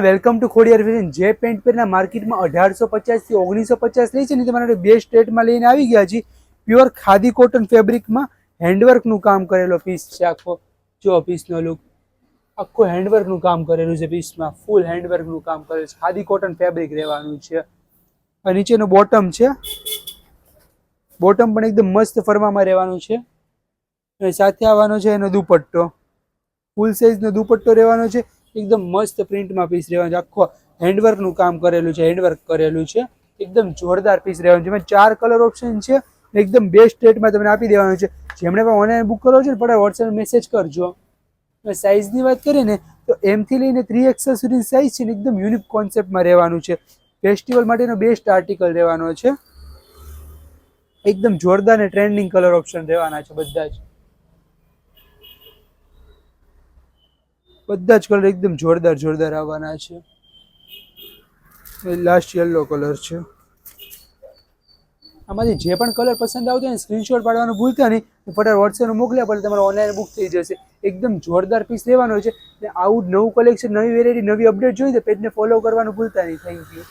Welcome to Khodiyar fashion. જે pant પહેરના માર્કેટમાં 1850 થી 1950 લે છે ને, તમારે બે સ્ટેટમાં લઈને આવી ગયા છે. પ્યોર ખાદી કોટન ફેબ્રિકમાં હેન્ડવર્કનું કામ કરેલો પીસ છે. આખો જો પીસનો લુક, આખો હેન્ડવર્કનું કામ કરેલું છે. પીસમાં ફૂલ હેન્ડવર્કનું કામ કરેલું છે. ખાદી કોટન ફેબ્રિક રહેવાનું છે. અને નીચેનો બોટમ છે, બોટમ પણ એકદમ મસ્ત ફરવામાં રહેવાનું છે. અને સાથે આવવાનો છે એનો દુપટ્ટો, ફૂલ સાઇઝનો દુપટ્ટો રહેવાનો છે. એકદમ મસ્ત પ્રિન્ટમાં પીસ રહેવાનું છે. આખો હેન્ડવર્કનું કામ કરેલું છે, હેન્ડવર્ક કરેલું છે. એકદમ જોરદાર પીસ રહેવાનું છે. એમાં 4 કલર ઓપ્શન છે. એકદમ બેસ્ટ રેટમાં તમને આપી દેવાનું છે. જેમણે પણ ઓનલાઈન બુક કરવો છે ને, પણ વોટ્સએપ મેસેજ કરજો. સાઇઝની વાત કરીએ ને તો M થી લઈને 3XL સુધીની સાઇઝ છે ને, એકદમ યુનિક કોન્સેપ્ટમાં રહેવાનું છે. ફેસ્ટિવલ માટેનો બેસ્ટ આર્ટિકલ રહેવાનો છે. એકદમ જોરદાર અને ટ્રેન્ડિંગ કલર ઓપ્શન રહેવાના છે. બધા જ કલર એકદમ જોરદાર આવવાના છે. લાસ્ટ યલો કલર છે. આમાંથી જે પણ કલર પસંદ આવતો હોય ને, સ્ક્રીનશોટ પાડવાનું ભૂલતા નહીં. ફટાફટ વોટ્સએપ મોકલ્યા પછી તમારે ઓનલાઈન બુક થઈ જશે. એકદમ જોરદાર પીસ લેવાનો છે. આવું નવું કલેક્શન, નવી વેરાયટી, નવી અપડેટ જોઈએ તો પેજને ફોલો કરવાનું ભૂલતા નહીં. Thank you.